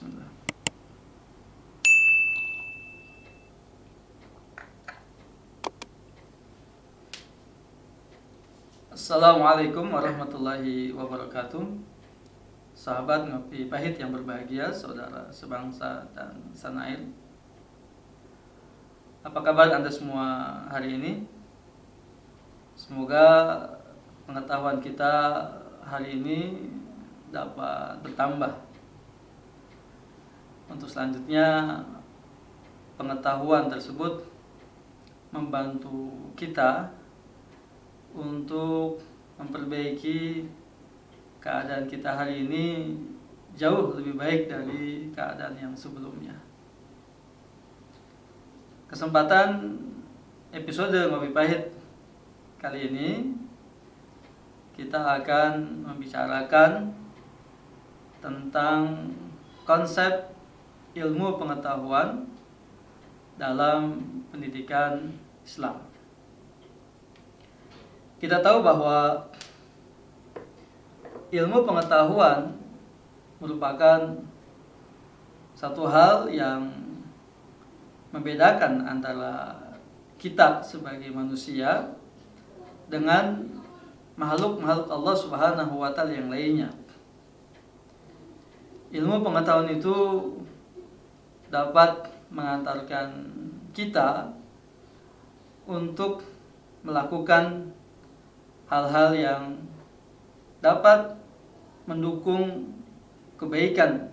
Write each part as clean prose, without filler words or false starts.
Bismillah. Assalamualaikum warahmatullahi wabarakatuh. Sahabat Ngopi Pahit yang berbahagia, saudara sebangsa dan sanair. Apa kabar Anda semua hari ini? Semoga pengetahuan kita hari ini dapat bertambah. Untuk selanjutnya, pengetahuan tersebut membantu kita untuk memperbaiki keadaan kita hari ini jauh lebih baik dari keadaan yang sebelumnya. Kesempatan episode Ngopi Pahit kali ini kita akan membicarakan tentang konsep ilmu pengetahuan dalam pendidikan Islam. Kita tahu bahwa ilmu pengetahuan merupakan satu hal yang membedakan antara kita sebagai manusia dengan makhluk-makhluk Allah Subhanahu wa Ta'ala yang lainnya. Ilmu pengetahuan itu dapat mengantarkan kita untuk melakukan hal-hal yang dapat mendukung kebaikan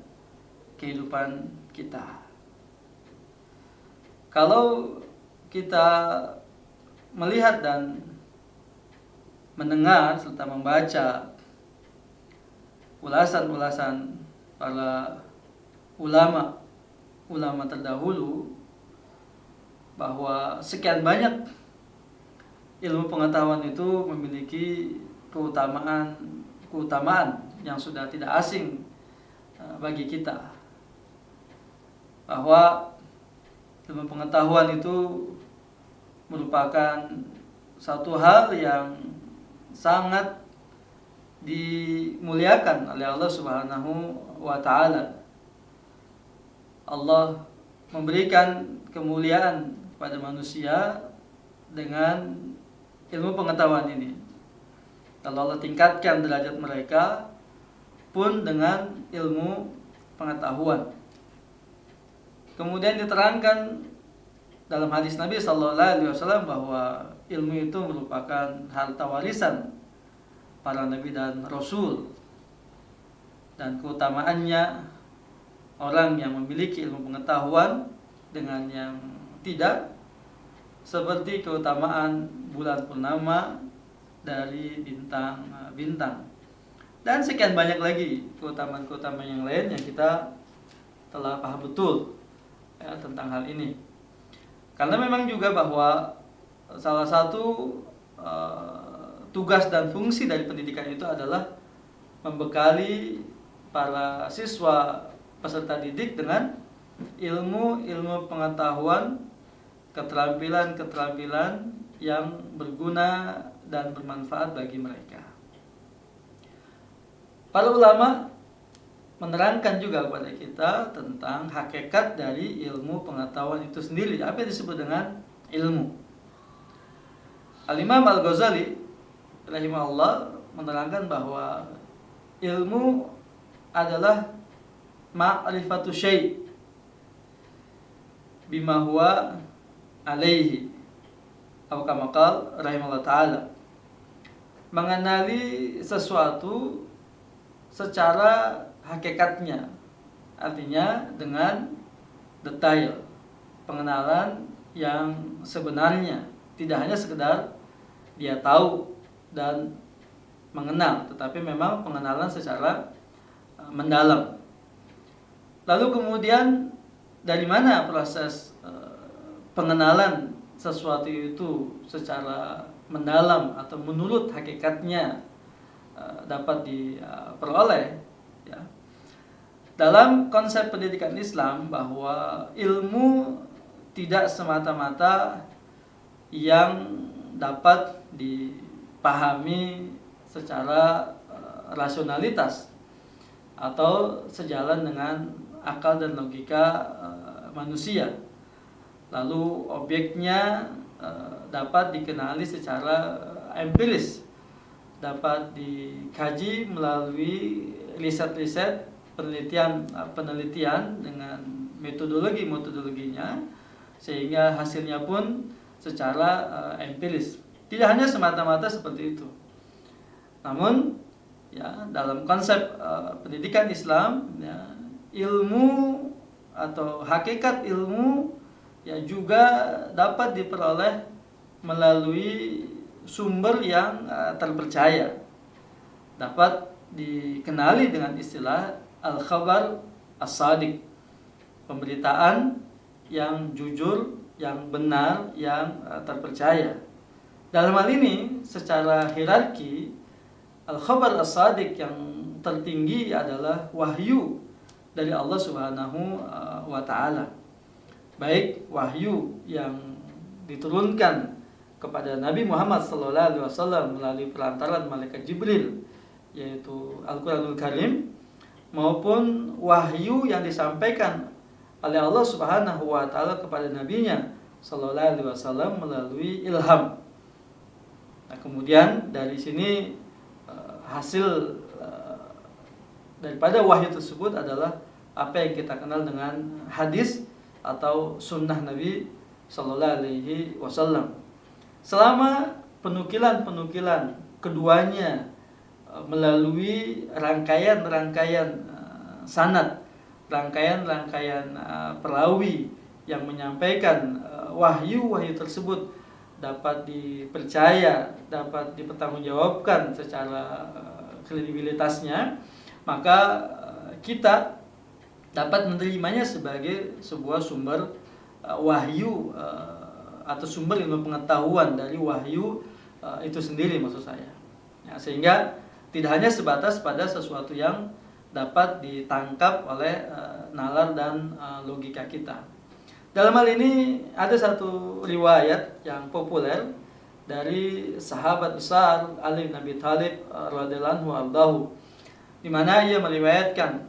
kehidupan kita. Kalau kita melihat dan mendengar serta membaca ulasan-ulasan para ulama terdahulu, bahwa sekian banyak ilmu pengetahuan itu memiliki keutamaan yang sudah tidak asing bagi kita, bahwa ilmu pengetahuan itu merupakan satu hal yang sangat dimuliakan oleh Allah Subhanahu wa Ta'ala. Allah memberikan kemuliaan kepada manusia dengan ilmu pengetahuan ini. Lalu Allah tingkatkan derajat mereka pun dengan ilmu pengetahuan. Kemudian diterangkan dalam hadis Nabi SAW bahwa ilmu itu merupakan harta warisan para nabi dan rasul, dan keutamaannya orang yang memiliki ilmu pengetahuan dengan yang tidak, seperti keutamaan bulan purnama dari bintang-bintang, dan sekian banyak lagi keutamaan-keutamaan yang lain yang kita telah paham betul ya, tentang hal ini. Karena memang juga bahwa salah satu tugas dan fungsi dari pendidikan itu adalah membekali para siswa peserta didik dengan ilmu pengetahuan, keterampilan yang berguna dan bermanfaat bagi mereka. Para ulama menerangkan juga kepada kita tentang hakikat dari ilmu pengetahuan itu sendiri. Apa yang disebut dengan ilmu? Al-Imam Al-Ghazali rahimahullah menerangkan bahwa ilmu adalah ma'rifatu syai' bima huwa alaihi, atau kama qala rahimahullah ta'ala, mengenali sesuatu secara hakikatnya, artinya dengan detail, pengenalan yang sebenarnya, tidak hanya sekedar dia tahu dan mengenal, tetapi memang pengenalan secara mendalam. Lalu kemudian dari mana proses pengenalan sesuatu itu secara mendalam atau menurut hakikatnya dapat diperoleh ya. Dalam konsep pendidikan Islam, bahwa ilmu tidak semata-mata yang dapat dipahami secara rasionalitas atau sejalan dengan akal dan logika manusia. Lalu objeknya dapat dikenali secara empiris, dapat dikaji melalui riset-riset, penelitian dengan metodologinya, sehingga hasilnya pun secara empiris. Tidak hanya semata-mata seperti itu, namun ya dalam konsep pendidikan Islam, ya, ilmu atau hakikat ilmu ya juga dapat diperoleh melalui sumber yang terpercaya, dapat dikenali dengan istilah al-khabar as-sadiq, pemberitaan yang jujur, yang benar, yang terpercaya. Dalam hal ini secara hierarki, al-khabar as-sadiq yang tertinggi adalah wahyu dari Allah Subhanahu wa taala. Baik wahyu yang diturunkan kepada Nabi Muhammad SAW melalui perantaran malaikat Jibril, yaitu Al-Quranul Karim, maupun wahyu yang disampaikan oleh Allah Subhanahu wa taala kepada nabinya SAW melalui ilham. Nah, kemudian dari sini hasil daripada wahyu tersebut adalah apa yang kita kenal dengan hadis atau sunnah Nabi Sallallahu Alaihi Wasallam. Selama penukilan keduanya melalui rangkaian sanad, rangkaian perawi yang menyampaikan wahyu tersebut dapat dipercaya, dapat dipertanggungjawabkan secara kredibilitasnya, maka kita dapat menerimanya sebagai sebuah sumber wahyu atau sumber ilmu pengetahuan dari wahyu itu sendiri, maksud saya. Ya, sehingga tidak hanya sebatas pada sesuatu yang dapat ditangkap oleh nalar dan logika kita. Dalam hal ini ada satu riwayat yang populer dari sahabat besar Ali bin Abi Thalib radhiyallahu anhu, di mana ia meriwayatkan,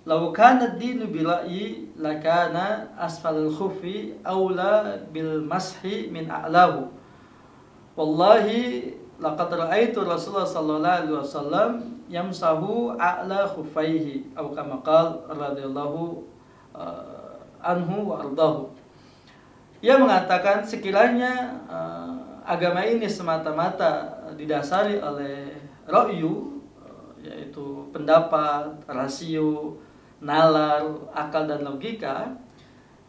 "Law kana ad-dinu bil ra'yi lakana asfalul khuffi aula bil mashi min a'lahu. Wallahi laqad ra'aitu Rasulullah sallallahu alaihi wasallam yamsahu a'la khuffaihi aw kama qala radhiyallahu anhu wa ardahu." Ia mengatakan sekiranya agama ini semata-mata didasari oleh ra'yu, yaitu pendapat, rasio, nalar, akal dan logika,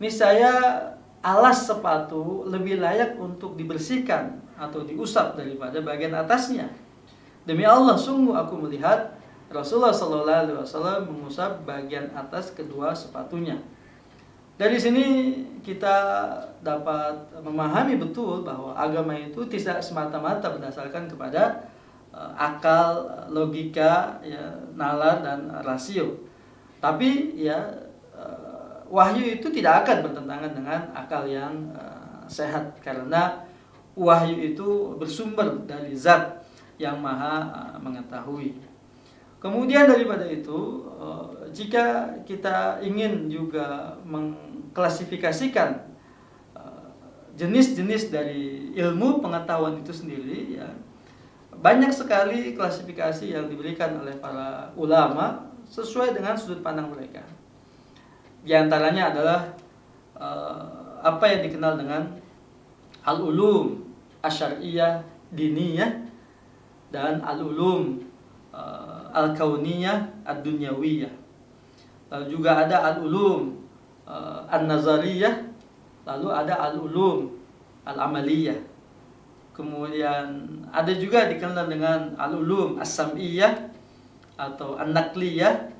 niscaya alas sepatu lebih layak untuk dibersihkan atau diusap daripada bagian atasnya. Demi Allah, sungguh aku melihat Rasulullah SAW mengusap bagian atas kedua sepatunya. Dari sini kita dapat memahami betul bahwa agama itu tidak semata-mata berdasarkan kepada akal, logika, ya, nalar dan rasio. Tapi ya wahyu itu tidak akan bertentangan dengan akal yang sehat, karena wahyu itu bersumber dari zat yang maha mengetahui. Kemudian daripada itu, jika kita ingin juga mengklasifikasikan jenis-jenis dari ilmu pengetahuan itu sendiri, ya, banyak sekali klasifikasi yang diberikan oleh para ulama sesuai dengan sudut pandang mereka. Di antaranya adalah apa yang dikenal dengan al-ulum asyariyah diniyah dan al-ulum al-kauniyah ad-dunyawiyah. Lalu juga ada al-ulum an-nazariyah, lalu ada al-ulum al-amaliyah. Kemudian ada juga dikenal dengan al-ulum as-sam'iyah atau an-naqliyah,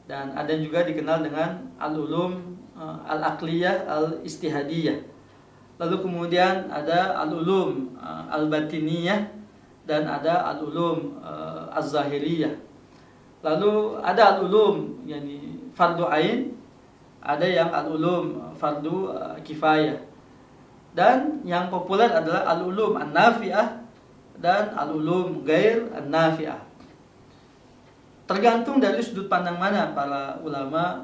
dan ada juga dikenal dengan al-ulum al-aqliyah al-istihadiyah. Lalu kemudian ada al-ulum al-batiniyah dan ada al-ulum az-zahiriyah. Lalu ada al-ulum yani fardu ain, ada yang al-ulum fardu kifayah. Dan yang populer adalah al-ulum an-nafi'ah dan al-ulum ghair an-nafi'ah. Tergantung dari sudut pandang mana para ulama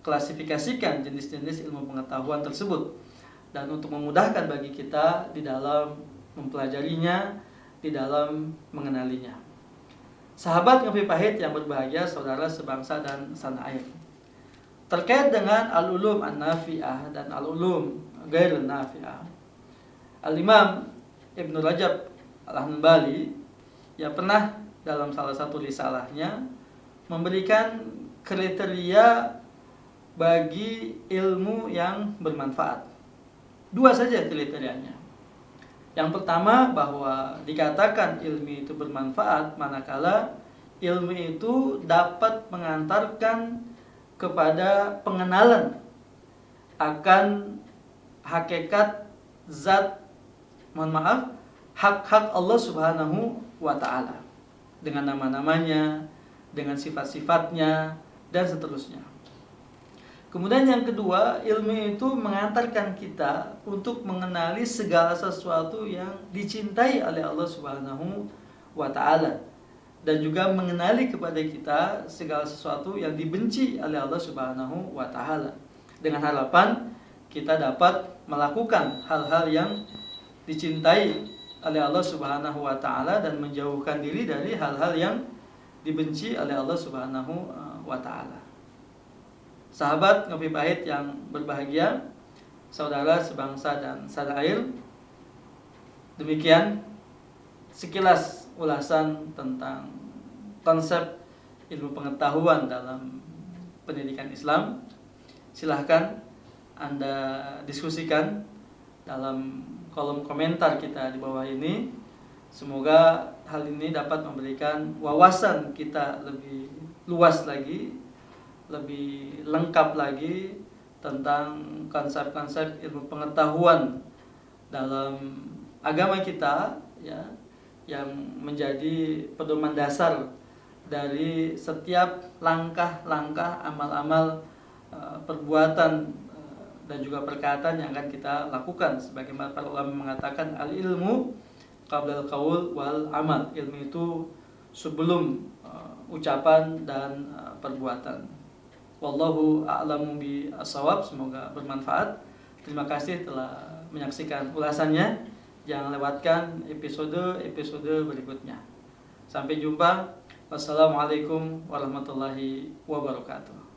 mengklasifikasikan jenis-jenis ilmu pengetahuan tersebut, dan untuk memudahkan bagi kita di dalam mempelajarinya, di dalam mengenalinya. Sahabat Ngopi Pahit yang berbahagia, saudara sebangsa dan tanah air. Terkait dengan al-ulum an-nafi'ah dan al-ulum ghairun nafi'ah, Al-Imam Ibn Rajab Al-Hanbali yang pernah dalam salah satu risalahnya memberikan kriteria bagi ilmu yang bermanfaat. 2 saja kriterianya. Yang pertama, bahwa dikatakan ilmu itu bermanfaat manakala ilmu itu dapat mengantarkan kepada pengenalan akan hakikat zat, hak-hak Allah Subhanahu wa ta'ala, dengan nama-namanya, dengan sifat-sifatnya, dan seterusnya. Kemudian yang kedua, ilmu itu mengantarkan kita untuk mengenali segala sesuatu yang dicintai oleh Allah Subhanahu wa ta'ala, dan juga mengenali kepada kita segala sesuatu yang dibenci oleh Allah Subhanahu wa ta'ala, dengan harapan kita dapat melakukan hal-hal yang dicintai oleh Allah Subhanahu wa ta'ala dan menjauhkan diri dari hal-hal yang dibenci oleh Allah Subhanahu wa ta'ala. Sahabat Ngopi Pahit yang berbahagia, saudara sebangsa dan tanah air, demikian sekilas ulasan tentang konsep ilmu pengetahuan dalam pendidikan Islam. Silahkan Anda diskusikan dalam kolom komentar kita di bawah ini. Semoga hal ini dapat memberikan wawasan kita lebih luas lagi, lebih lengkap lagi tentang konsep-konsep ilmu pengetahuan dalam agama kita, ya, yang menjadi pedoman dasar dari setiap langkah-langkah amal-amal, perbuatan, dan juga perkataan yang akan kita lakukan. Sebagaimana para ulama mengatakan, al-ilmu qabla al-qaul wal amal. Ilmu itu sebelum ucapan dan perbuatan. Wallahu a'lamu bi-shawab. Semoga bermanfaat. Terima kasih telah menyaksikan ulasannya. Jangan lewatkan episode berikutnya. Sampai jumpa. Wassalamualaikum warahmatullahi wabarakatuh.